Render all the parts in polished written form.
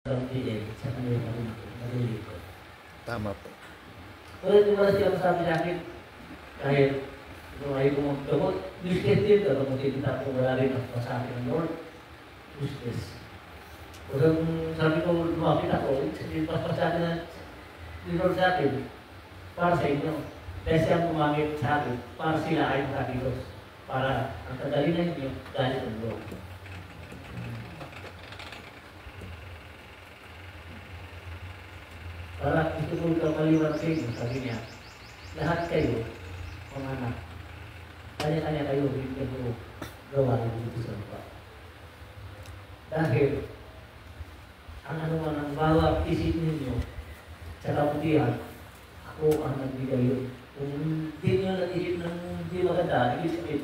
pagpili sa kanilang malilito. Tama po. Pero wala siya masabi sa akin, kahit kung ayaw ko magkamot, useless din ka, kung tinita ko wala rin ako sa akin ng Lord, useless. Kung sabi ko, lumapit ako, pas sa akin na ni Lord sa akin, para sa inyo. Dahil siya gumamit sa akin, para sila ay makakilos. Para ang kagalingan niyo, galit ang Lord. Para gusto ko ikaw maliwanag sa inyo, sabi niya, lahat kayo, mga anak, kanya-kanya kayo, hindi kayo gawa dito sa lupa. Dahil, ang anuman ang bawat isip ninyo sa kabutihan, ako ang nagbigay yun. Kung hindi nyo nag-isip ng hindi maganda, ibig sabihin,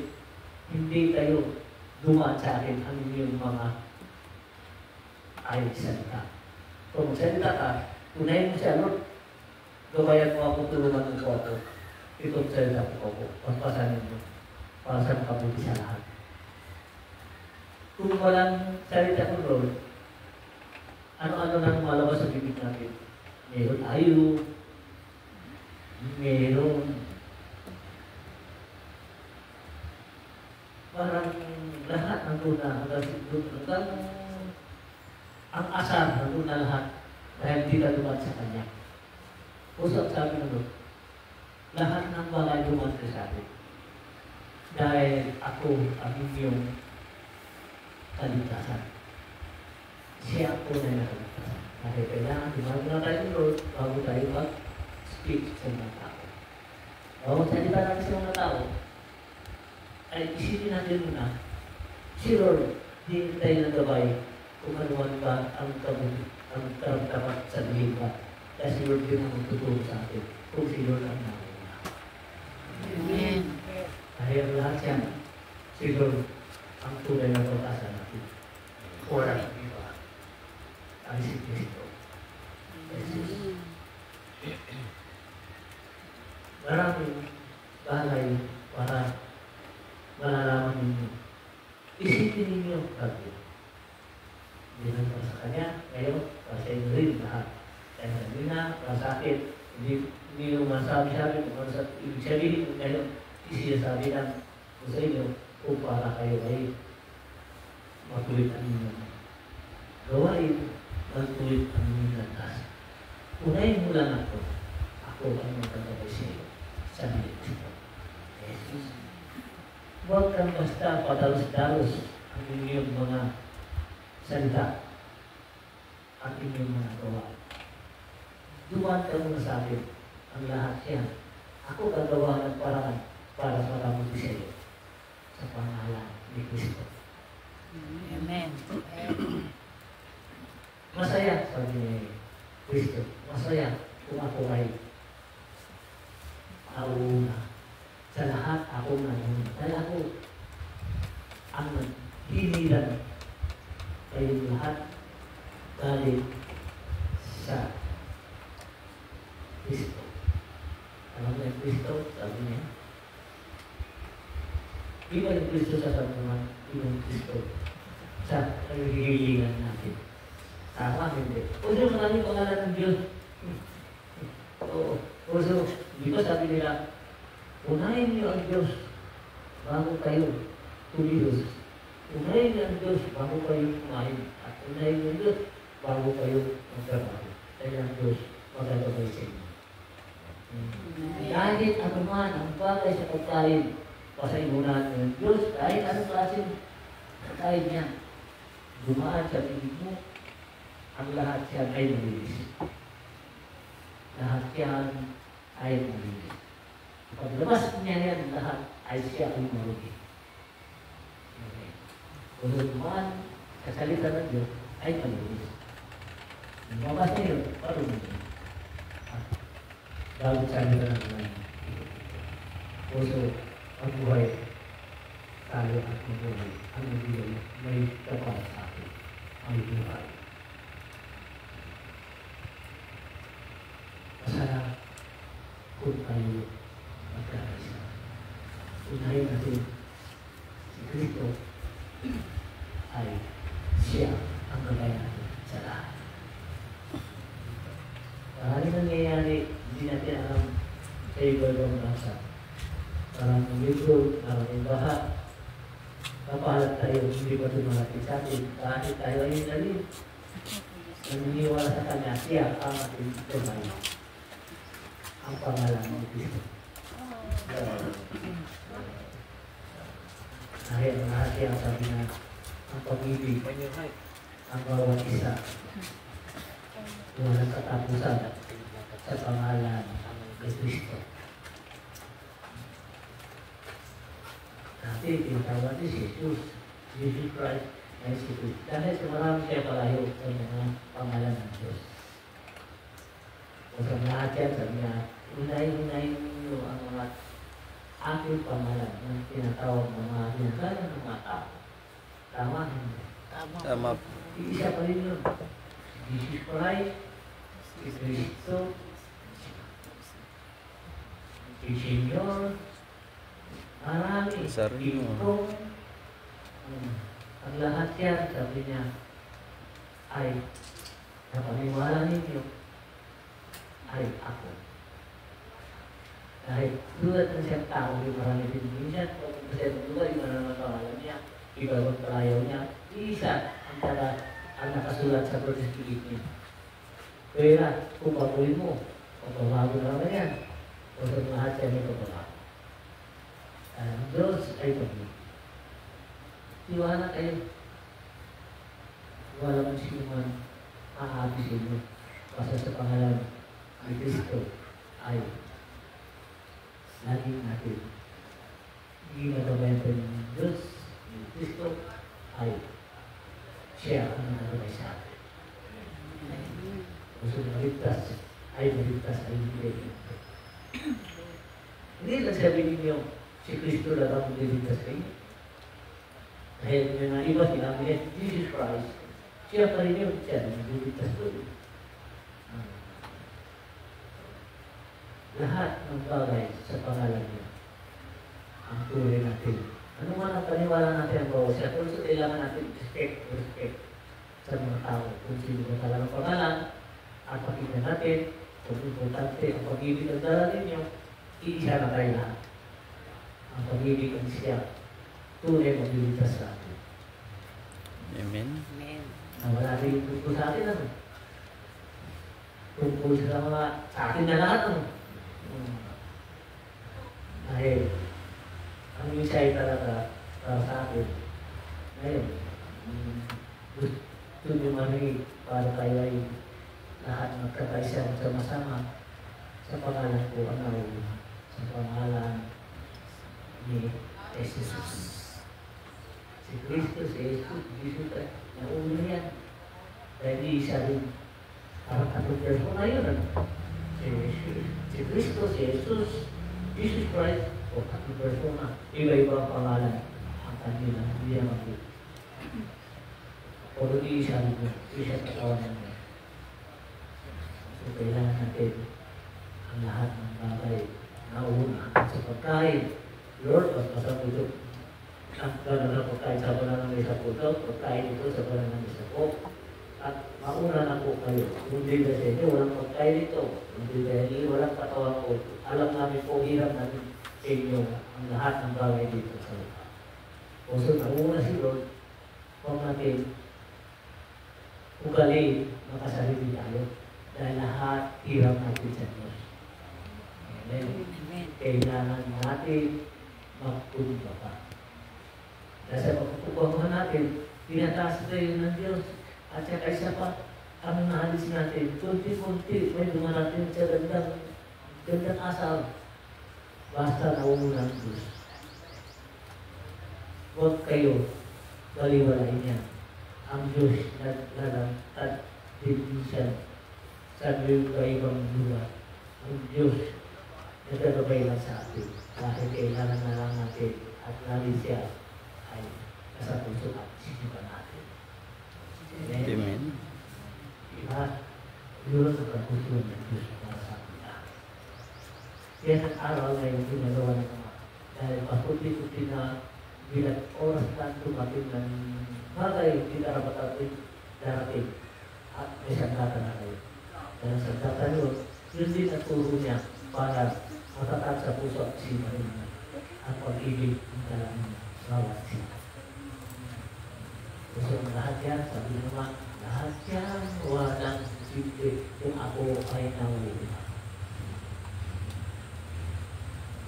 hindi kayo dumaan sa akin ang inyong mga ay salita. Kung salita ka, unahin mo siya, Lord, gawayan mo ako tulungan ng ko ako. Itong salita ko ako, pampasanin mo, para sa makabuti sa lahat. Kung walang salita ko, Lord, ano-ano na lumalabas sa bibig natin? Meron tayo, meron. Parang lahat ng tuna, hanggang ang asar ng tuna lahat dahil di ka dumaan sa Kanya. Usap sabi ng Lord, lahat ng bagay dumaan ka sa akin. Dahil ako ang inyong kaligtasan. Siya po na nakaligtasan. Dahil kailangan dumaan na tayo ng Lord bago tayo mag-speak sa mga tao. Bago salita natin sa mga tao, ay isipin natin muna, si Lord, di tayo nagabay kung anuman ba ang dapat sabihin ba. Dahil si Lord din ang magtuturo sa atin kung si Lord ang nauna. Amen. Dahil lahat yan, si Lord ang tunay na pag-asa natin. Ora, iba. Ang si Cristo. Jesus. Maraming bagay para malalaman ninyo. Isipin ninyo bago. Hindi lang para sa Kanya, ngayon, para sa inyo rin lahat. Kaya sabi na, para sa akin, hindi nyo masabi-sabi kung ano sa ibig sabihin, ngayon, isisabi lang kung sa inyo, kung para kayo ay matulit ang inyong gawain, matulit ang inyong landas. Unahin mo lang ako ang magkagabay sa iyo. Sabi ni Cristo. Jesus. Huwag kang basta padalos-dalos ang inyong mga salita at inyong mga gawa. Dumaan ka muna sa akin ang lahat yan. Ako gagawa ng paraan para makabuti sa iyo sa pangalan ni Cristo. Amen. Masaya, sabi ni Cristo, masaya kung ako ay nauna. Sa lahat ako nauna. Dahil ako ang hinilan kayong lahat galing sa Cristo. Alam mo yung Cristo, sabi niya, iba yung Cristo sa sabunan, ibang Cristo sa hihilingan natin. Tama, hindi. Puso maraming pangalan ng Diyos. Oo. Puso, di ba sabi nila, unahin niyo ang Diyos bago kayo tumilos. Unahin niyo ang Diyos bago kayo kumain. At unahin niyo ang Diyos bago kayo magtrabaho. Dahil ang Diyos magagabay sa inyo. Kahit ano man ang bagay sa pagkain, pasayunan ng Diyos, kahit anong klaseng pagkain niya, dumaan sa bibig mo, ang lahat siya ay malinis. Lahat yan ay malinis. Paglabas niya yan, lahat ay siya ay marugi. Kung dumaan sa salita ng Diyos, ay malinis. Lumabas niya yun, parang bago salita ng Diyos. Puso, ang buhay, tayo at mabuhay, ang nabigay, may kapal sa akin, ang buhay. Masarap kung tayo magkakaisa. Unahin natin si Cristo ay siya ang gabay natin sa lahat. dami nangyayari, hindi natin alam sa iba-ibang bansa. Parang libro, parang baha, kapalat tayo, hindi pa dumalapit sa atin. Kahit tayo ay nalim, naniniwala sa Kanya, siya ang ating tumay. Ang pangalan ng Kristo. Dahil ang lahat yan, sabi na, ang pag-ibig, ang bawat isa, walang katapusan sa pangalan ng Kristo. Dati, tinatawag ni Jesus Christ, ay si Kristo. Dahil sa marami siya palayo sa mga pangalan ng Diyos. O sa lahat yan, sabi niya, unahin ninyo ang mga aking pangalan ng tinatawag ng mga ginagalang ng mga tao. Tama? Tama. Iisa pa rin yun. Jesus Christ, si Kristo, si Senyor, marami, Kristo. Ang lahat yan, sabi niya, ay napaniwala ninyo, ay ako. Dahil tulad ng siyang tao, yung marami din minsan, kung kasi tulad yung mananawalan niya, iba ang palayaw niya, isa ang nakasulat sa protestigit niya. Kaya kung baguhin mo, pagbabago na naman yan, o sa lahat siya may pagbabago. Ang Diyos ay pag-ibig. Tiwala kayo. Wala man sino man maabi sa inyo. Basta sa pangalan ni Kristo ay lagi natin ginagabayan ng Diyos ni Kristo ay siya ang nagabay sa atin. Gusto maligtas ay hindi. Hindi lang sabihin niyo si Kristo lang ang maligtas kayo. Dahil yung mga iba sinabi niya, Jesus Christ, siya pa rin yun, siya ang maligtas doon. Lahat ng bagay sa pangalan niya ang tuloy natin. Ano man ang paniwala natin ang bawat siya, pero kailangan natin respect sa mga tao. Kung sino ba talagang pangalan, at pakita natin, kung importante, ang pag-ibig ang dala ninyo, iisa na tayo lahat. Ang pag-ibig ang siya, tunay magliligtas sa atin. Amen. Na wala rin yung tungkol sa atin, ano? Tungkol sa mga, sa atin na lahat, ano? Dahil, ang misay talaga para sa atin, ngayon, gusto nyo manig para tayo ay lahat magkakaisa sama-sama sa pangalan ko, sa pangalan ni Jesus. Si Kristo, si Jesus ay nauna yan. Dahil isa rin, parang katong persona yun, ano? Si Kristo, si Jesus Christ, o katong persona, iba-iba pangalan ang kanila, hindi yan mag-ibig. O di isa rin yun, isa katawan niya. So, kailangan natin ang lahat ng bagay na una sa pagkain. Lord, paspasan mo ito. Ang gano'n na pagkain sa balang ng isa po ito, pagkain ito sa balang ng isa po. At mauna na po kayo. Hindi ba sa inyo, walang pagkain ito. Hindi dahil walang katawan po. Alam namin po, hirap namin sa inyo ang lahat ng bagay dito sa lupa. O so, nauna si Lord, huwag natin ugali makasarili tayo. Dahil lahat hirap natin sa Diyos. Amen. Kailangan natin magkumbaba. Dahil sa pagkukubahan natin, tinataas tayo ng Diyos. At saka isa pa, ang naalis natin, kunti-kunti, may dumarating sa gandang asal. Basta nauuna ang Diyos. Huwag kayo baliwalain niya. Ang Diyos naglalantad din minsan sa ibang lugar. Ang Diyos nagkagabay lang sa atin. Dahil kailangan na lang natin at lagi siya ay nasa puso at sisipan natin. Amen. Diba? Yun ang kapuso ng Diyos para sa atin. Kaya sa araw na yung ginagawa ng mga dahil pakunti-kunti na bilang oras na tumating ng bagay hindi karapat atin darating at may sandata na kayo. Dahil sandata yun, Yun din ang turo niya para matatag sa puso at isipan rin ang pag-ibig ng kailangan bawat sila. So lahat yan, sabi naman, lahat yan walang simple kung ako ay nauuna.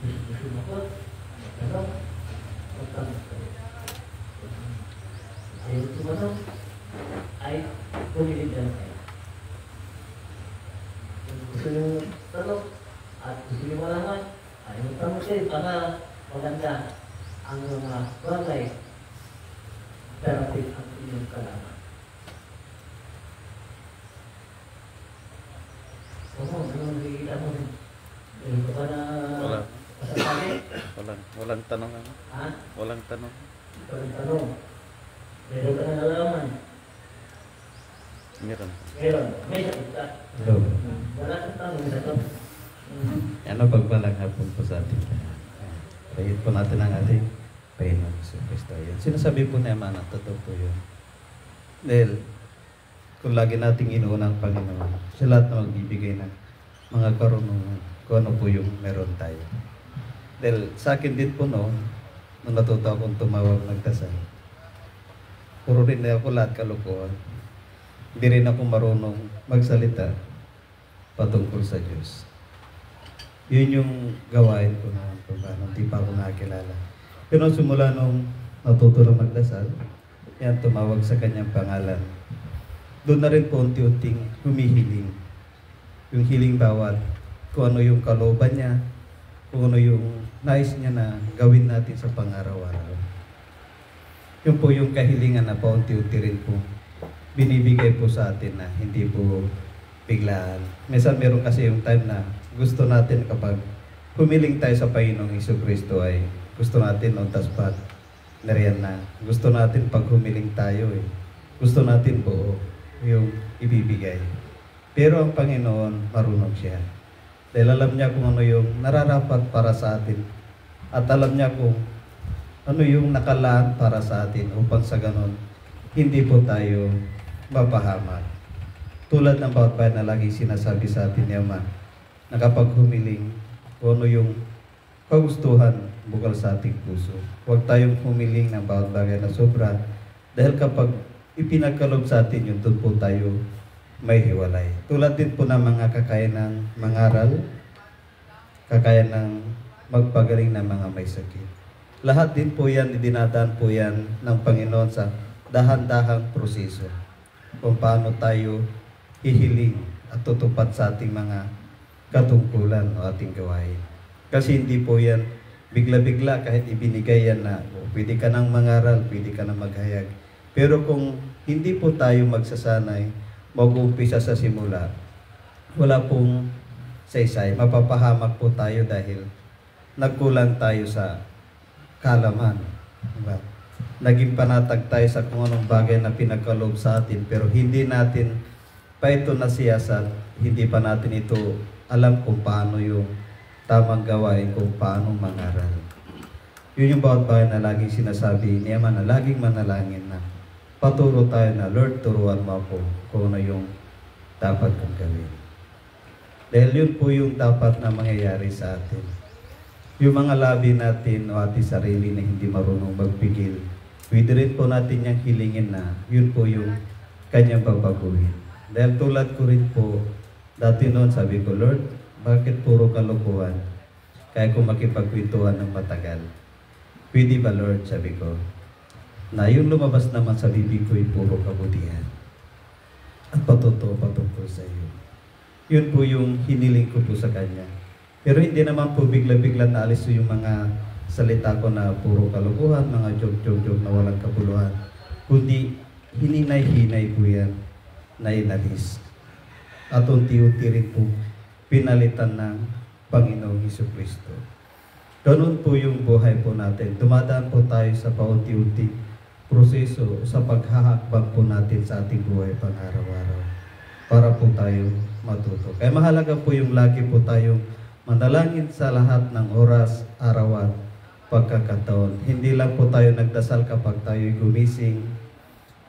Gusto mo ko, magtanong, magtanong ko. Ayaw tumanong, ay pumilit na kayo. Kung gusto nyo tanong, at gusto nyo malaman, ay magtanong kayo para maganda ang mga bagay therapy ang inyong kalaman. Oo, ano nakikita mo rin? Meron ka ba na Wala. masasabi? Walang tanong ano? Ha? Walang tanong. Walang tanong. Meron ka na nalaman? Meron. Meron. May sagot ka. Hello. Wala kang tanong, may sagot. Ano pagpalang hapon po sa ating pahit po natin ang ating Panginoon Hesus Kristo. Yan. Sinasabi po na Ama na totoo po yun. Dahil kung lagi nating inuuna ang Panginoon, siya lahat na magbibigay ng mga karunungan kung ano po yung meron tayo. Dahil sa akin din po noon, nung natuto akong tumawag magdasal, puro rin na ako lahat kalokohan. Hindi rin ako marunong magsalita patungkol sa Diyos. Yun yung gawain ko naman kung paano, hindi pa ako nakakilala. Pero simula nung natuto na magdasal, yan tumawag sa kanyang pangalan. Doon na rin po unti-unting humihiling. Yung hiling bawat kung ano yung kalooban niya, kung ano yung nais niya na gawin natin sa pang-araw-araw. Yun po yung kahilingan na paunti-unti rin po binibigay po sa atin na hindi po biglaan. Minsan meron kasi yung time na gusto natin kapag humiling tayo sa Panginoong Jesucristo ay gusto natin on the spot na riyan na. Gusto natin pag humiling tayo gusto natin buo yung ibibigay. Pero ang Panginoon marunong siya. Dahil alam niya kung ano yung nararapat para sa atin. At alam niya kung ano yung nakalaan para sa atin upang sa ganon hindi po tayo mapahamak. Tulad ng bawat bayan na lagi sinasabi sa atin ni Ama, na kapag humiling, kung ano yung kagustuhan bukal sa ating puso. Huwag tayong humiling ng bawat bagay na sobra dahil kapag ipinagkalob sa atin yun, doon po tayo may hiwalay. Tulad din po ng mga kakaya ng mangaral, kakaya ng magpagaling ng mga may sakit. Lahat din po yan, dinadaan po yan ng Panginoon sa dahan-dahang proseso kung paano tayo hihiling at tutupad sa ating mga katungkulan o ating gawain. Kasi hindi po yan bigla-bigla kahit ibinigay yan na pwede ka nang mangaral, pwede ka nang maghayag. Pero kung hindi po tayo magsasanay, mag-uumpisa sa simula, wala pong saysay. Mapapahamak po tayo dahil nagkulang tayo sa kalaman. Diba? Naging panatag tayo sa kung anong bagay na pinagkaloob sa atin pero hindi natin pa ito nasiyasat, hindi pa natin ito alam kung paano yung tamang gawain, kung paano mangaral. Yun yung bawat bagay na laging sinasabi ni Ama na laging manalangin na paturo tayo na Lord, turuan mo ako kung ano yung dapat kong gawin. Dahil yun po yung dapat na mangyayari sa atin. Yung mga labi natin o ating sarili na hindi marunong magpigil, pwede rin po natin yung hilingin na yun po yung kanyang babaguhin. Dahil tulad ko rin po, dati noon sabi ko, Lord, bakit puro kalokohan? Kaya ko makipagkwentuhan ng matagal. Pwede ba Lord, sabi ko, na yung lumabas naman sa bibig ko ay puro kabutihan. At patotoo patungkol sa iyo. Yun po yung hiniling ko po sa Kanya. Pero hindi naman po bigla-bigla naalis yung mga salita ko na puro kalokohan, mga joke-joke na walang kabuluhan. Kundi hininay-hinay po yan na inalis. At unti-unti rin po pinalitan ng Panginoong Jesucristo. Ganun po yung buhay po natin. Dumadaan po tayo sa paunti-unti proseso sa paghahakbang po natin sa ating buhay pang-araw-araw para po tayo matuto. Kaya mahalaga po yung lagi po tayong manalangin sa lahat ng oras, araw at pagkakataon. Hindi lang po tayo nagdasal kapag tayo'y gumising,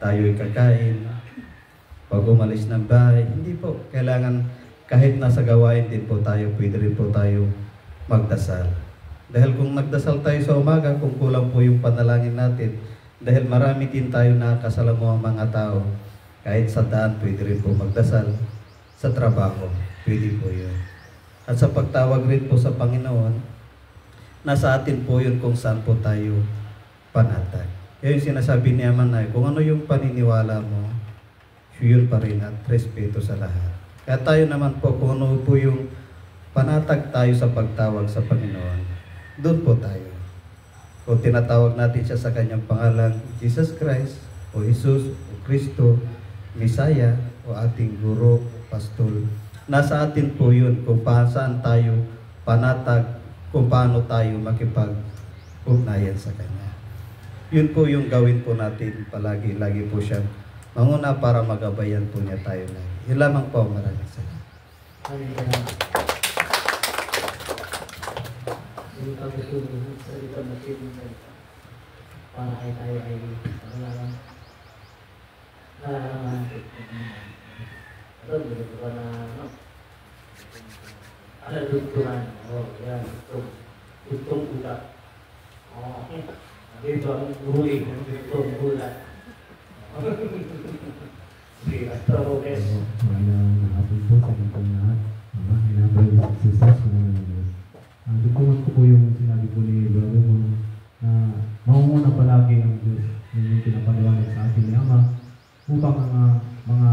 tayo'y kakain, pag umalis ng bahay. Hindi po. Kailangan kahit nasa gawain din po tayo, pwede rin po tayo magdasal. Dahil kung nagdasal tayo sa umaga, kung kulang po yung panalangin natin, dahil marami din tayo nakakasalamuhang mga tao, kahit sa daan, pwede rin po magdasal. Sa trabaho, pwede po yun. At sa pagtawag rin po sa Panginoon, nasa atin po yun kung saan po tayo panatag. Kaya yung sinasabi ni Amanay, kung ano yung paniniwala mo, yun pa rin at respeto sa lahat. Kaya tayo naman po, kung ano po yung panatag tayo sa pagtawag sa Panginoon, doon po tayo. Kung tinatawag natin siya sa kanyang pangalan, Jesus Christ, o Jesus, o Kristo, Messiah, o ating guro, pastor, nasa atin po yun kung saan tayo panatag, kung paano tayo makipag-ugnayan sa Kanya. Yun po yung gawin po natin palagi, lagi po siya manguna para magabayan po niya tayo lagi. Yun lamang po, maraming salamat. Hindi pa gusto mo salita para ay tayo ay dito ka na dugtungan. Yan, dugtong utak. Dito ang huli, dugtong utak. Sige, Pastor Roques. Magandang hapon po sa inyong lahat. Hinabay sa success po naman ng Diyos. Dukungan ko po yung sinabi po ni Brother Mon na mauuna palagi ang Diyos. Yun yung pinapaliwanag sa atin ni Ama upang mga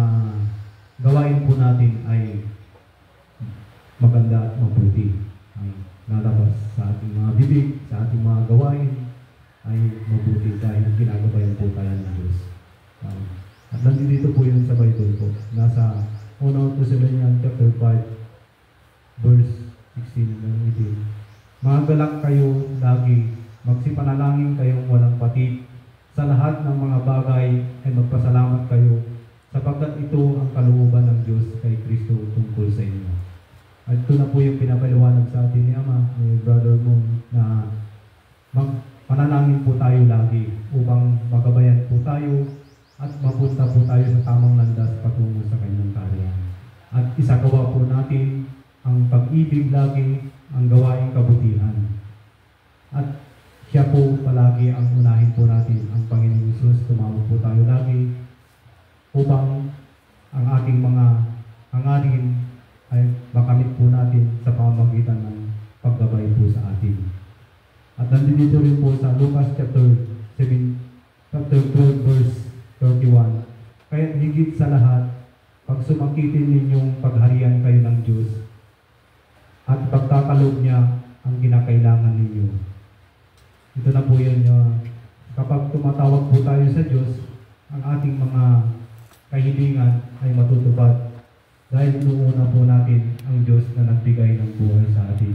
gawain po natin ay maganda at mabuti. Ang lalabas sa ating mga bibig, sa ating mga gawain ay mabuti dahil ginagabayan po tayo ng Diyos. At nandito po yun sa Bible po. Nasa 1 Thessalonians chapter 5 verse 16 ng 18. Magagalak kayo lagi, magsipanalangin kayong walang patid. Sa lahat ng mga bagay ay magpasalamat kayo sapagkat ito ang kalooban ng Diyos kay Kristo tungkol sa inyo. At ito na po yung pinapaliwanag sa atin ni Ama, ni Brother Moon, na manalangin po tayo lagi upang magabayan po tayo at mapunta po tayo sa tamang landas patungo sa kanyang kaharian. At isagawa po natin ang pag-ibig lagi, ang gawaing kabutihan. At siya po palagi ang unahin po natin, ang Panginoong Hesus. Tumawag po tayo lagi upang ang ating ay makamit po natin sa pamamagitan ng paggabay po sa atin. At nandito rin po sa Lucas chapter 12 verse 31. Kaya higit sa lahat, pag sumakitin ninyong pagharian kayo ng Diyos at pagkakalob niya ang kinakailangan ninyo. Ito na po yun. Kapag tumatawag po tayo sa Diyos, ang ating mga kahilingan ay matutupad dahil inuuna po natin ang Diyos na nagbigay ng buhay sa atin.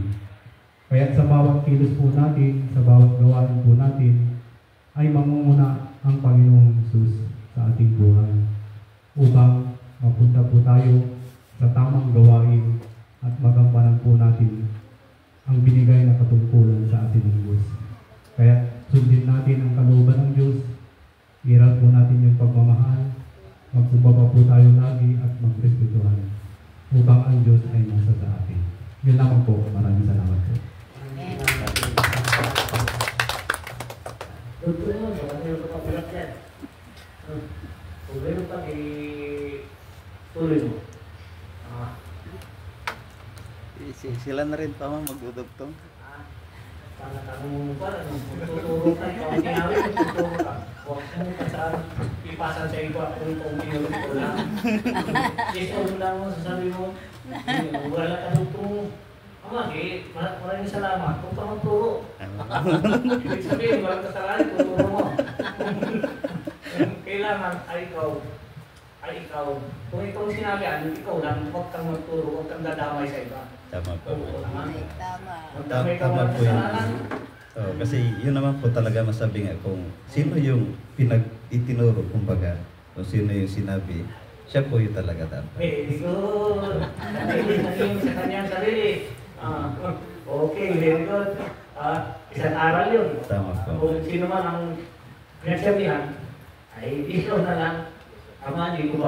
Kaya sa bawat kilos po natin, sa bawat gawain po natin, ay mangunguna ang Panginoong Hesus sa ating buhay upang mapunta po tayo sa tamang gawain at magampanan po natin ang binigay na katungkulan sa atin ng Diyos. Kaya sundin natin ang kalooban ng Diyos, iral po natin yung pagmamahal, magkumbaba po tayo lagi at magrespetuhan upang ang Diyos ay nasa sa atin. Yun lamang po. Maraming salamat po. Dugtong mo, baka meron ka papilat yan. Kung meron ka, tuloy mo. Sila na rin pa magdudugtong. Para tanong mo pa, tuturo ka, kung ginawin, tuturo ka. Huwag mo ka sa ipasan sa iba kung ginawin ko lang. Yes, ano lang mo, sasabi mo, wala ka dugtong mo. Ama, maraming salamat. Kung ka magturo. Ibig sabihin, walang kasalanan, tuturo mo. Kailangan ay ikaw. Kung ikaw sinabihan, ikaw lang, huwag kang magturo, huwag kang dadamay sa iba. Tama po. Magdamay ka Tama walang po yun. kasalanan. Kasi yun naman po talaga masabi nga kung sino yung itinuro, kumbaga, kung sino yung sinabi, siya po yung talaga dapat. Very good. Naging sa kanyang sarili. Okay, very good. Isang aral yun. Tama po. Kung sino man ang pinagsabihan, ay ikaw na lang. Ama, hindi ko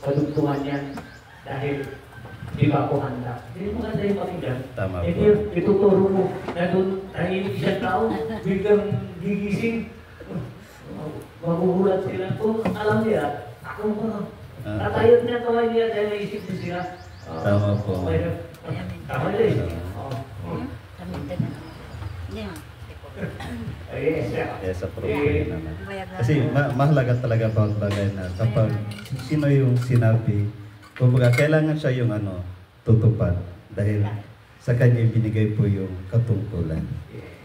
padugtungan yan. Dahil di ba ako handa? Hindi mo maganda yung pakinggan. Tama Hindi, po. ituturo mo na doon tahimik isang tao, biglang gigising. Magugulat sila. Kung alam niya, ako mo, tatayot niya kaway niya dahil naisip niya sila. Tama po. Tama din. Kami din. Yeah. Yes, yeah. Yes, sa program naman. Bayaran. Kasi mahalaga talaga bawat bagay na kapag sino yung sinabi, kumbaga kailangan siya yung tutupad dahil sa kanya binigay po yung katungkulan.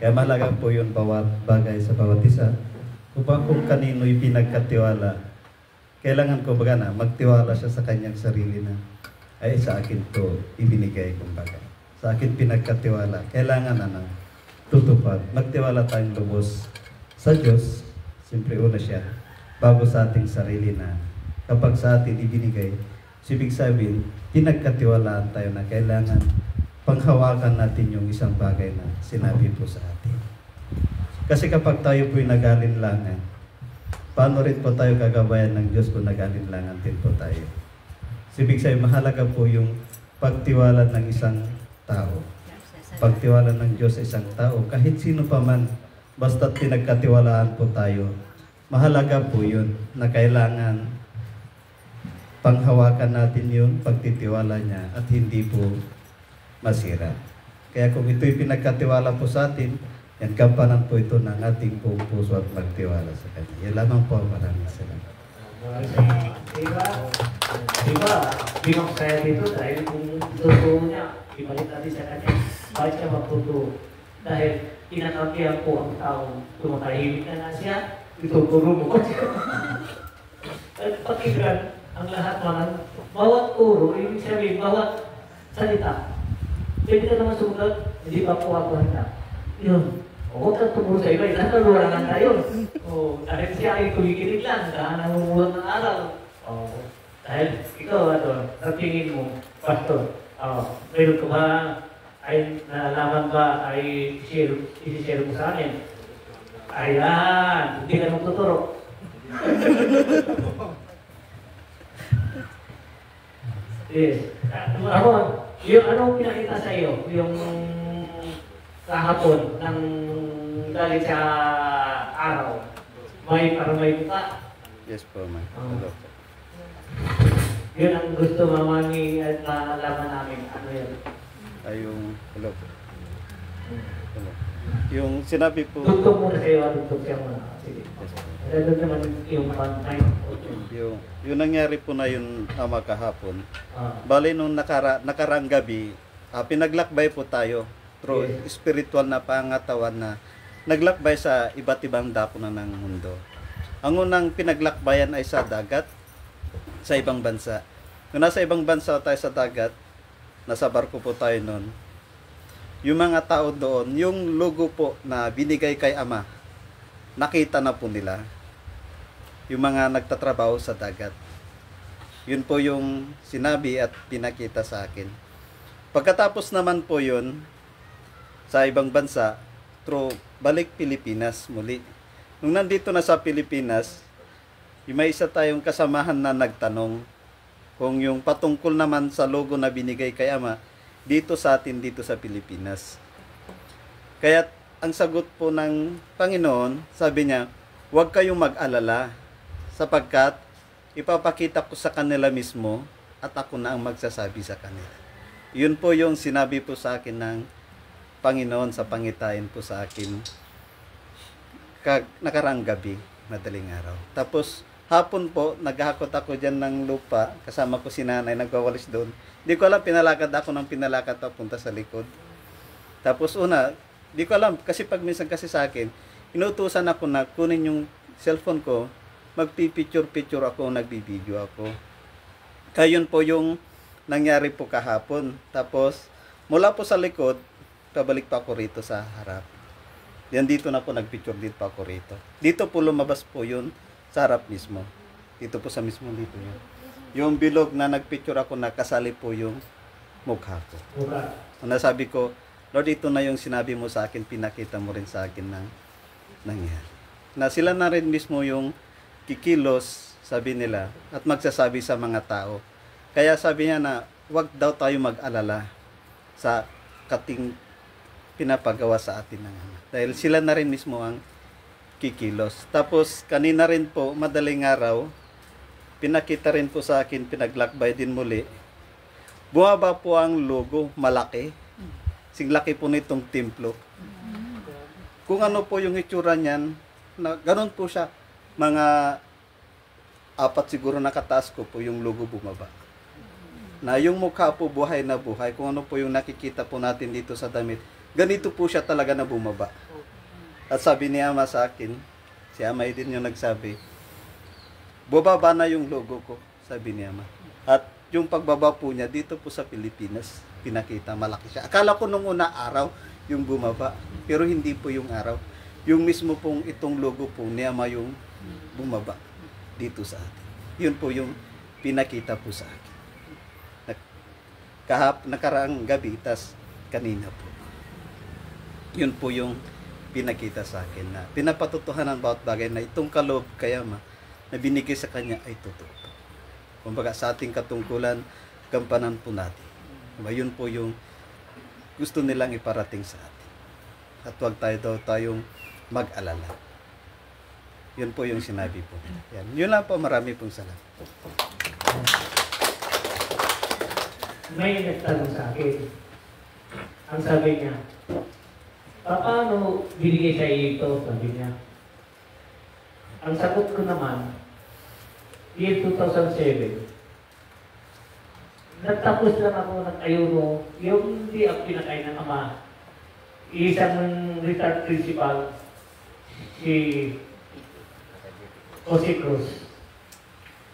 Kaya mahalaga po yung bawat bagay sa bawat isa. Kung kanino yung pinagkatiwala, kailangan kumbaga na magtiwala siya sa kanyang sarili na ay sa akin to ibinigay kumbaga. Sa akin pinagkatiwala, kailangan tutupad. Magtiwala tayong lubos sa Diyos, siyempre una siya, bago sa ating sarili na kapag sa atin ibinigay, ibig sabihin, pinagkatiwalaan tayo na kailangan panghawakan natin yung isang bagay na sinabi po sa atin. Kasi kapag tayo po'y nag-alinlangan, paano rin po tayo gagabayan ng Diyos kung nag-alinlangan din po tayo? Ibig sabihin, mahalaga po yung pagtiwala ng isang tao. Pagtiwala ng Diyos sa isang tao, kahit sino pa man, basta't pinagkatiwalaan po tayo, mahalaga po yun na kailangan panghawakan natin yun, pagtitiwala niya, at hindi po masira. Kaya kung ito'y pinagkatiwala po sa atin, yan kampanan po ito ng ating buong puso at magtiwala sa Kanya. Yan lamang po, maraming salamat. Diba? Diba? Di ba kaya dito dahil kung totoo niya, ibalik natin sa kanya. Bakit siya magtotoo? Dahil kinakakihan po ang taong tumatahimik na siya, ituturo mo ko siya. At pakinggan ang lahat mga bawat turo, ibig sabihin, bawat salita. Pwede ka naman sumunod, hindi pa po ako handa. Yun. O, huwag kang tumuro sa iba, natalurangan tayo. O, dahil siya ay kumikinig lang, dahil namumulat ng araw. O, dahil ikaw, sa tingin mo, pastor, meron ka ba, ay nalaman ba, ay isi-share mo sa akin? Ayan, hindi ka magtuturo. Yes. Ako, yung anong pinakita sa iyo, yung kahapon ng galing sa araw, parang may buka. Yes po, ma'am. Hello po. Yun ang gusto mamani at malaman namin. Ano yun? Ay, yung, hello po. Hello. Yung sinabi po, Tugtog muna sa iyo, tugtog siya muna. Sige. yes po. Ito naman yung pantay. Yung nangyari po na yun kahapon, Ah, bali nung nakarang gabi, pinaglakbay po tayo through Yes. spiritual na pangatawan na naglakbay sa iba't ibang dako na ng mundo. Ang unang pinaglakbayan ay sa dagat, sa ibang bansa. Kung nasa ibang bansa tayo sa dagat, nasa barko po tayo noon, yung mga tao doon, yung logo po na binigay kay Ama, nakita na po nila. Yung mga nagtatrabaho sa dagat. Yun po yung sinabi at pinakita sa akin. Pagkatapos naman po yun, sa ibang bansa, balik Pilipinas muli. Nung nandito na sa Pilipinas, may isa tayong kasamahan na nagtanong kung yung patungkol naman sa logo na binigay kay Ama, dito sa atin, dito sa Pilipinas. Kaya ang sagot po ng Panginoon, sabi niya, huwag kayong mag-alala, sapagkat ipapakita ko sa kanila mismo at ako na ang magsasabi sa kanila. Yun po yung sinabi po sa akin ng Panginoon sa pangitain po sa akin nakarang gabi, madaling araw. Tapos hapon po, naghahakot ako dyan ng lupa, kasama ko si nanay, nagwawalis doon. Hindi ko alam, pinalakad ako ng pinalakad papunta sa likod. Tapos di ko alam, kasi pag minsan kasi sa akin, inutusan ako na kunin yung cellphone ko, magpipicture-picture ako, nagbibideo ako. Kaya yun po yung nangyari po kahapon. Tapos, mula po sa likod, pabalik pa ako rito sa harap. Yan dito na po, nagpicture dito pa ako rito. Dito po lumabas po yun sa harap mismo. Dito po sa mismo dito yun. Yung bilog na nagpicture ako, nakasali po yung mukha ko. mura. Nasabi ko, Lord, ito na yung sinabi mo sa akin, pinakita mo rin sa akin ng nangyari. Na sila na rin mismo yung kikilos, sabi nila, at magsasabi sa mga tao. Kaya sabi niya na, wag daw tayo mag-alala sa kating pinapagawa sa atin ng Ama. Dahil sila na rin mismo ang kikilos. Tapos kanina rin po, madaling araw, pinakita rin po sa akin, pinaglakbay din muli. Bumaba po ang logo, malaki. Singlaki po nitong templo. Kung ano po yung itsura niyan, na, ganun po siya. Mga 4 siguro nakataas ko po yung logo bumaba. Na yung mukha po buhay na buhay, kung ano po yung nakikita po natin dito sa damit, ganito po siya talaga na bumaba. At sabi ni Ama sa akin, si Ama din yung nagsabi, bumaba na yung logo ko, sabi ni Ama. At yung pagbaba po niya dito po sa Pilipinas, pinakita, malaki siya. Akala ko nung una araw yung bumaba, pero hindi po yung araw. Yung mismo pong itong logo po ni Ama yung bumaba dito sa atin. Yun po yung pinakita po sa akin. Nakaraang gabi, tas kanina po. Yun po yung pinakita sa akin na pinapatutuhanan bawat bagay na itong kaloob kaya na binigay sa kanya ay totoo. Kumbaga sa ating katungkulan, gampanan po natin. Yun po yung gusto nilang iparating sa atin. At huwag tayong mag-alala. Yun po yung sinabi po. Yan. Yun lang po, marami pong salamat. May nagtanong sa akin. Ang sabi niya, paano binigay sa iyo ito? Sabi niya. Ang sagot ko naman, year 2007, nagtapos lang ako ng ayuno, yung hindi ako pinakain ng Ama. Isang retired principal, si Jose Cruz.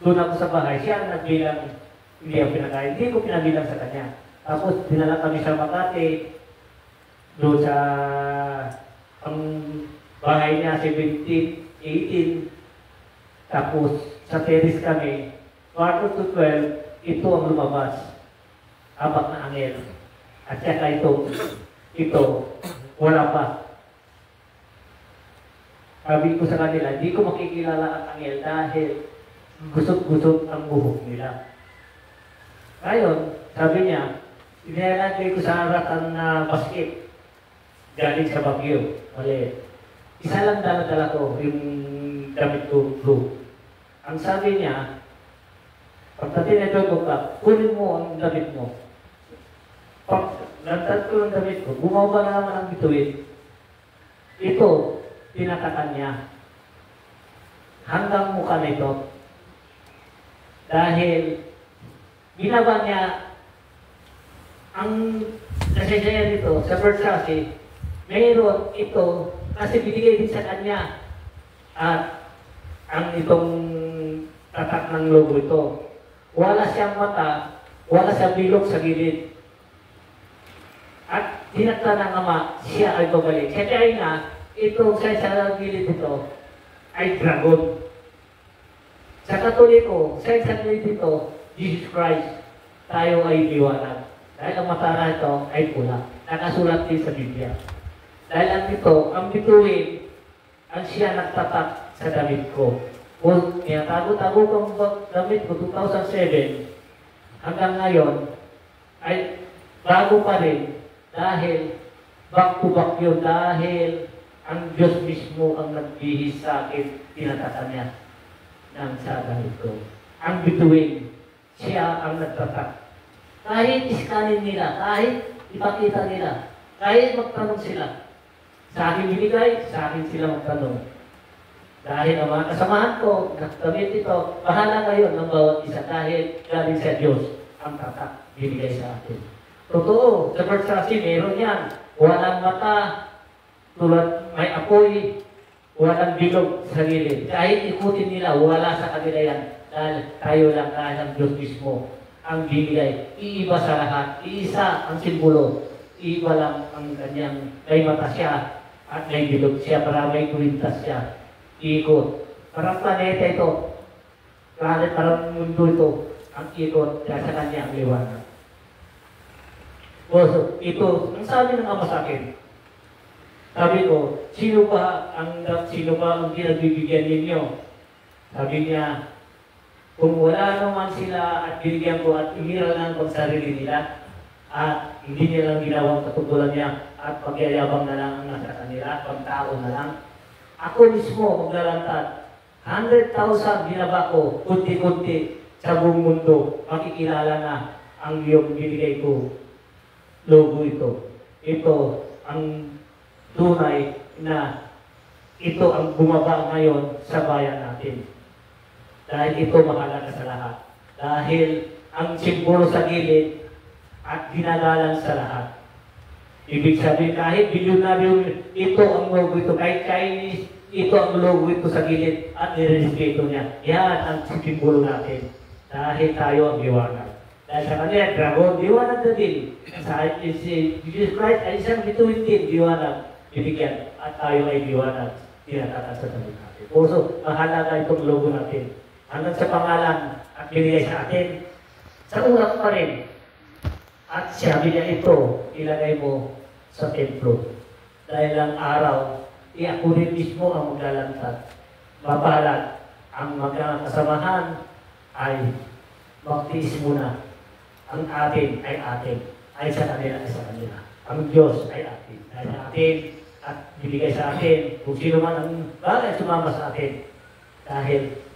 Doon ako sa bahay, siya ang nagbilang, hindi ako pinakain. Hindi ko pinabilang sa kanya. Tapos dinala kami sa Makati, doon sa ang bahay niya, 17, 18. Tapos sa terrace kami, 4 to 12, ito ang lumabas. Apat na angel. At saka ito, wala pa. Sabi ko sa kanila, hindi ko makikilala ang angel dahil gusot-gusot ang buhok nila. Ngayon, sabi niya, inilagay ko sa haratan na basket galing sa Baguio. Mali. Isa lang dala-dala ko, yung damit ko blue. Ang sabi niya, pagdating ito ko ka, kunin mo ang damit mo. Pag nagtad ko ang damit ko, bumaba na naman ang bituin. Ito, tinatakan niya. Hanggang mukha nito. Dahil ginawa niya ang kasaya nito sa Versace, mayroon ito kasi binigay din sa kanya at ang itong tatak ng logo ito. Wala siyang mata, wala siyang bilog sa gilid. At tinakta ng Ama, siya ay babalik. Kaya nga, ito sa gilid ito ay dragon. Sa Katoliko, sa gilid ito, Jesus Christ, tayo ay liwanag. Dahil ang mata ito ay pula. Nakasulat din sa Biblia. Dahil ang ito, ang bituin, ang siya nagtatak sa damit ko. Kung tago-tago kong damit ko 2007, hanggang ngayon, ay bago pa rin. Dahil back to back yun. Dahil ang Diyos mismo ang nagbihis sa akin, tinatakan niya ng sa damit ko. Ang bituin, siya ang nagtatak. Kahit iskanin nila, kahit ipakita nila, kahit magtanong sila, sa akin binigay, sa akin sila magtanong. Dahil ang mga kasamahan ko, nagtamit ito, bahala kayo ng bawat isa dahil galing sa Diyos ang tatak binigay sa atin. Totoo, sa Versace, meron yan. Walang mata, tulad may apoy, walang bilog sa gilid. Kahit ikutin nila, wala sa kanila yan. Dahil tayo lang kahit ang Diyos mismo ang binigay. Iiba sa lahat. Iisa ang simbolo. Iiba lang ang kanyang may mata siya at may bilog siya para may kulintas siya. Iikot. Parang planeta ito. Parang mundo ito. Ang ikot kaya sa kanya ang liwanag. So, ito, ang sabi ng Ama sa akin, sabi ko, sino ba ang pinagbibigyan ninyo? Sabi niya, Kung wala naman sila at binigyan ko at iniral ko sa sarili nila at hindi nila lang ginawang katungkulan niya at pagyayabang na lang ang nasa kanila, pagtao na lang, ako mismo maglalantad. 100,000 binaba ko, kunti-kunti sa buong mundo, makikilala na ang iyong binigay ko logo ito. Ito ang tunay na ito ang bumaba ngayon sa bayan natin. Dahil ito mahalaga sa lahat. Dahil ang simbolo sa gilid at ginagalang sa lahat. Ibig sabihin, kahit bilyonaryo, ito ang logo ito. Kahit Chinese, ito ang logo ito sa gilid at nirespeto niya. Yan ang simbolo natin. Dahil tayo ang liwanag. Dahil sa kanya, dragon, liwanag na din. Sa Jesus Christ ay isang bituin din, liwanag. Bibigyan. At tayo ay liwanag. Tinatakas sa tabi natin. Also, mahalaga itong logo natin. Hanggang sa pangalan at binigay sa atin. Sa urak pa rin. At sabi niya ito, ilagay mo sa templo. Dahil ang araw, ako rin mismo ang maglalantad. Mabalat ang magkakasamahan ay magtiis muna. Ang atin ay atin. Ay sa kanila ay sa kanila. Ang Diyos ay atin. Ay sa atin at binigay sa atin kung sino man ang bagay sumama sa atin. Dahil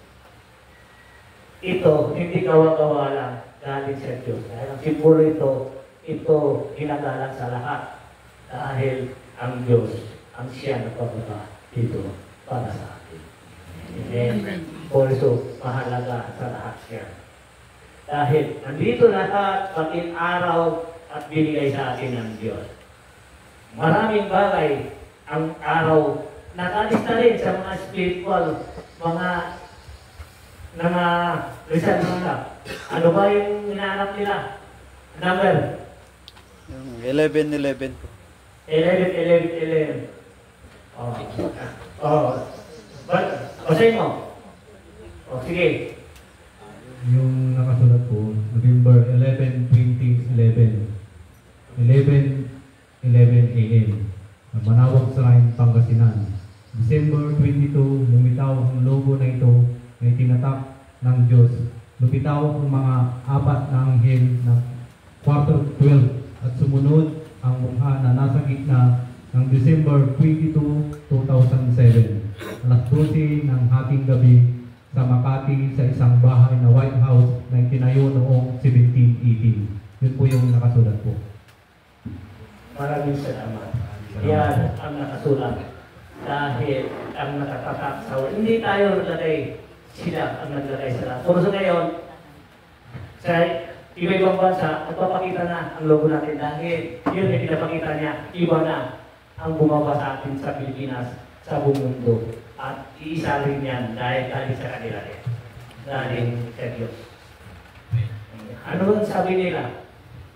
ito, hindi gawa-gawa lang galing sa Diyos. Dahil ang simbolo ito ginagalang sa lahat. Dahil ang Diyos ang siya na pababa dito para sa atin. Amen. For so, mahalaga sa lahat siya. Dahil nandito lahat, pagin araw at binigay sa atin ng Diyos. Maraming bagay ang araw nakalis na rin sa mga spiritual, mga resulta. Ano ba yung hinahanap nila? Number? Yung 11-11 po. 11. Basahin mo. Sige. Yung nakasulat po, November 11, 2011. 11 a.m. Manawag Shrine, Pangasinan. December 22, lumitaw ang logo na ito na itinatak ng Diyos. Lumitaw ang mga apat na anghel na quarter 12 at sumunod ang mukha na nasa gitna ng December 22, 2007. Alas 12 ng hating gabi sa Makati sa isang bahay na White House na itinayo noong 1718. Yun po yung nakasulat po. Maraming salamat. Yan ang nakasulat. Dahil ang nakatatak sa hindi tayo naglagay, sila ang naglagay sa lahat. So ngayon, sa iba-ibang bansa, nagpapakita na ang logo natin dahil yun yung pinapakita niya, iba na ang bumaba sa atin sa Pilipinas, sa buong mundo. At iisa rin yan dahil sa kanila rin. Dahil sa Diyos. Ano ang sabi nila?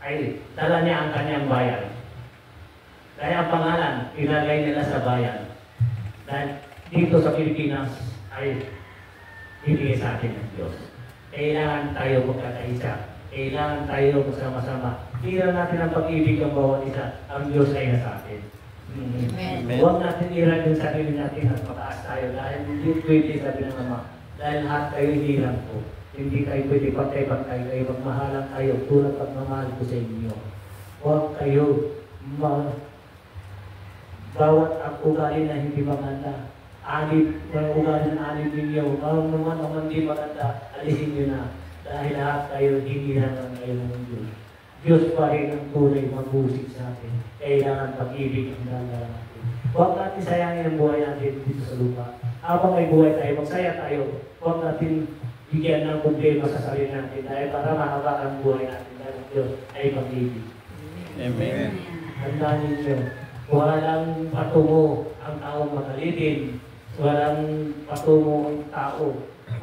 Ay, dala niya ang kanyang bayan. Dahil ang pangalan, ilagay nila sa bayan. Dahil dito sa Pilipinas ay ibigay sa atin ng Diyos. Kailangan tayo magkakaisa. Kailangan tayo masama-sama. Tira natin ang pag-ibig ng bawat isa. Ang Diyos ay nasa atin. Amen. Huwag natin iran yung sarili natin at mataas tayo dahil hindi pwede sabi ng Ama. Dahil lahat kayo hirang po. Hindi kayo pwede pagkay-pagkay kayo. Magmahalan kayo tulad pagmamahal ko sa inyo. Huwag kayo bawat ang ugali na hindi maganda. Ugali ng alip ninyo. Bawat naman ang hindi maganda, alisin nyo na. Dahil lahat kayo hinihiran kayo ng Diyos. Diyos pa rin ang tunay magbusik sa atin. Kailangan pag-ibig ang dala natin. Huwag natin sayangin ang buhay natin dito sa lupa. Habang may buhay tayo, magsaya tayo. Huwag natin bigyan ng problema sa sarili natin dahil para mahaba ang buhay natin dahil ang Diyos ay pag-ibig. Amen. Tandaan ninyo, walang patungo ang taong magalitin. Walang patungo ang tao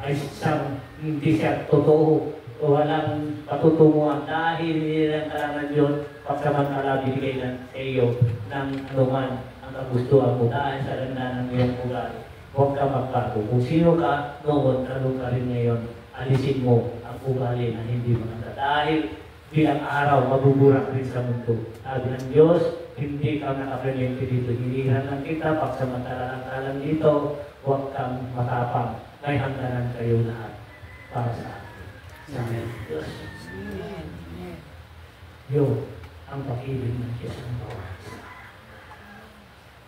ay siyang hindi siya totoo. Walang patutunguhan dahil nilang kailangan yun pagsamantala binigay lang sa iyo ng anuman ang kagustuhan mo dahil sa ganda ng iyong ugali. Huwag ka magbago. Kung sino ka noon, ano ka rin ngayon, alisin mo ang ugali na hindi maganda. Dahil bilang araw, mabuburak rin sa mundo. Sabi ng Diyos, hindi ka nakaprenyente dito. Hinihan lang kita, pagsamantala lang ka lang dito, huwag kang matapang. May hangganan kayo lahat. para sa atin. Sa Amen. Diyos. Amen. Amen. Yun ang pag-ibig ng Diyos ng bawat isa.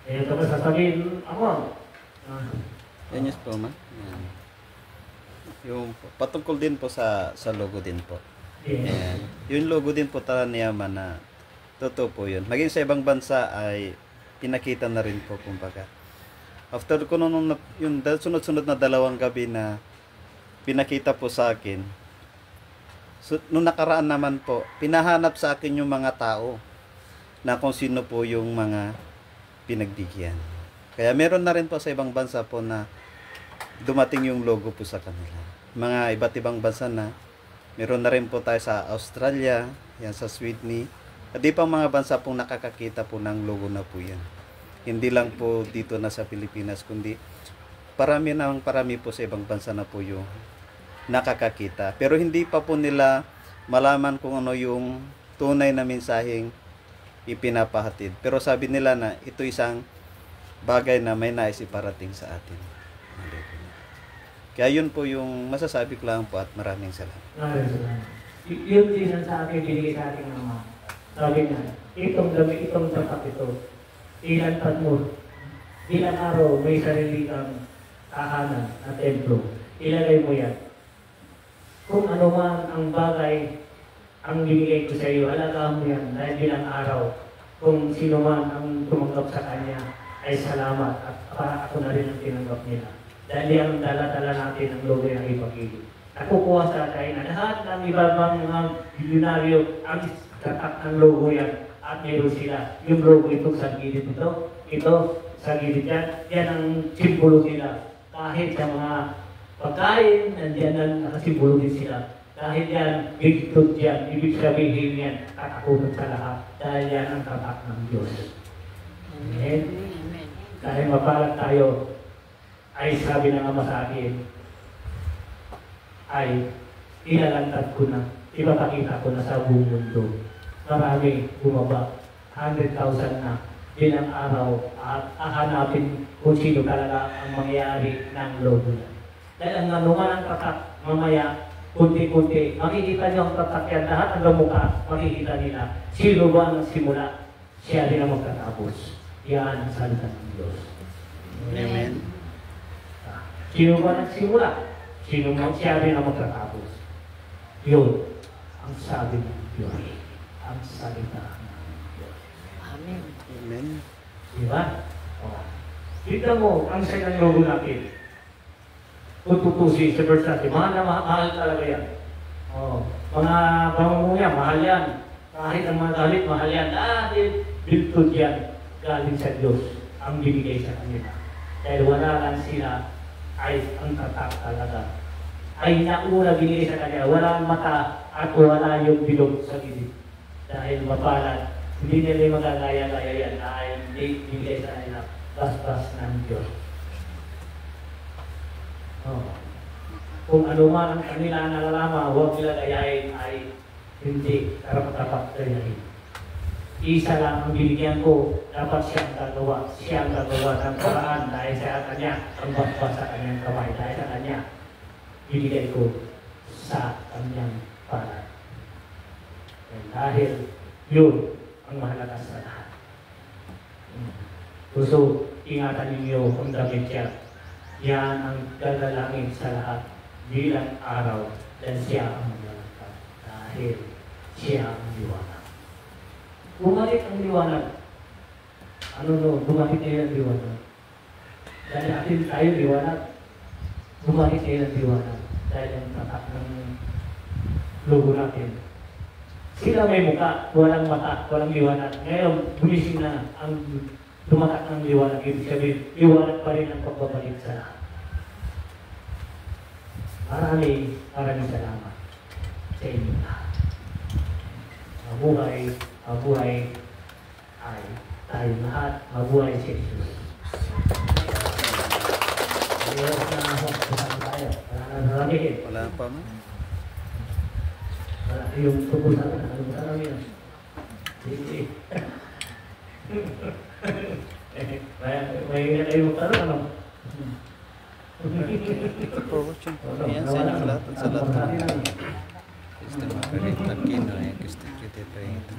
Eh, ito ka sasabihin, ako, Yan yes po, ma. Yan. Yung patungkol din po sa logo din po. Ayan. Yung logo din po talaga ni Ama na totoo po yun. Maging sa ibang bansa ay pinakita na rin po kumbaga. After ko nung yung sunod-sunod na 2 gabi na pinakita po sa akin, nung nakaraan naman po, pinahanap sa akin yung mga tao na kung sino po yung mga pinagbigyan. Kaya meron na rin po sa ibang bansa po na dumating yung logo po sa kanila. Mga iba't ibang bansa na. Meron na rin po tayo sa Australia, yan sa Sydney. At di pang mga bansa pong nakakakita po ng logo na po yan. Hindi lang po dito na sa Pilipinas, kundi parami po sa ibang bansa na po yung nakakakita. Pero hindi pa po nila malaman kung ano yung tunay na mensaheng ipinapahatid. Pero sabi nila na ito isang bagay na may nais iparating sa atin. Kaya yun po yung masasabi ko lang po at maraming salamat. Yun din ang sa akin, binigay sa ating Ama. Sabi niya, itong dami, itong tapat ito, ilantad mo. Ilang araw, may sarili kang tahanan at templo. Ilagay mo yan. Kung ano man ang bagay ang binigay ko sa iyo, alagaan mo yan dahil bilang araw. Kung sino man ang tumanggap sa Kanya, ay salamat at para ako na rin ang tinanggap nila. Dahil ang dala-dala natin ang logo ng ipag-ibig. Nakukuha sa atin na lahat ng ibang mga bilyonaryo ang tatak ng logo yan at meron sila. Yung logo ito sa gilid ito sa gilid yan, yan ang simbolo nila. Kahit sa mga pagkain, nandiyan ang nakasimbolo din sila. Dahil yan, bigtod yan, ibig sabihin yan, tatakutan sa lahat. Dahil yan ang tatak ng Diyos. Amen. Amen. Dahil mapalag tayo, ay sabi ng Ama sa akin, ay ilalantad ko na, ipapakita ko na sa buong mundo. Marami bumaba, 100,000 na bilang araw at hahanapin kung sino talaga ang mangyayari ng logo na. Dahil ang nanuman ang tatak, mamaya, kunti-kunti, makikita niyo ang tatak yan, lahat ng mukha, makikita nila. Sino ba ang simula? Siya rin ang magtatapos. Yan ang salita ng Diyos. Amen. Sino ba nagsimula? Sino man siya rin ang magtatapos? Yun ang sabi ng Diyos. Ang salita ng Diyos. Amen. Amen. Diba? O. Tignan mo ang sayang logo natin. Kung tutusin sa verse natin, mahal na mahal talaga yan. O. Mga pamumuya, mahal yan. Kahit ang mga galit, mahal yan. Dahil biltod yan. Galing sa Diyos ang binigay sa kanila. Dahil wala lang sila ay ang tatak talaga. Ay nauna binigay sa kanila. Walang mata at wala yung bilog sa gilid. Dahil mapalad, hindi nila magagaya-gaya yan dahil hindi binigay sa kanila bas-bas ng Diyos. Oh. Kung ano man ang kanila nalalaman, huwag nila gayahin ay hindi karapat-dapat gayahin. Isa lang ang binigyan ko, dapat siyang gagawa. Siyang gagawa ng paraan dahil sa kanya, ang basbas sa kanyang kamay. Dahil sa kanya, binigay ko sa kanyang paraan. Dahil yun ang mahalaga sa lahat. So, ingatan ninyo ang damit siya. Yan ang gagalangin sa lahat bilang araw dahil siya ang maglalakad. Dahil siya ang liwanag. Bumalik ang liwanag. Bumalik tayo ng liwanag. Dahil atin tayo liwanag. Bumalik tayo ng liwanag. Dahil ang tatak ng logo natin. Sila may mukha, walang mata, walang liwanag. Ngayon, bumising na ang tumatak ng liwanag. Ibig sabihin, liwanag pa rin ang pagbabalik sa lahat. Maraming salamat sa inyo lahat. Mabuhay ay tayo lahat. Mabuhay si Jesus. Ayos na ako. Saan tayo? Wala na narabihin. Wala pa mo? Wala yung tubusan na. Ano ba namin yun? Hindi. May kayong tanong, ano? Thank you for watching. Ayan sa inyo lahat. Sa lahat ng gusto makarita kino. Ayan gusto kita pa ito.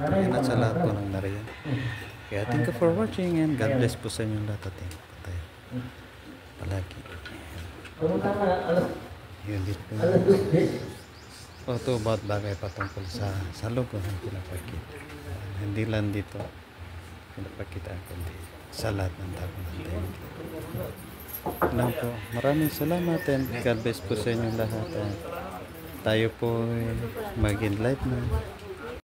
Ayan sa lahat po ng nariyan. Kaya thank you for watching and God bless po sa inyo lahat. At thank you tayo palagi. Kung tama, alas Yun dito. 2:10. O ito about bagay patungkol sa logo ng pinapakita. Hindi lang dito pinapakita kundi sa lahat ng tao natin. Lang po, maraming salamat and God bless po sa inyo lahat. Tayo po maging live na.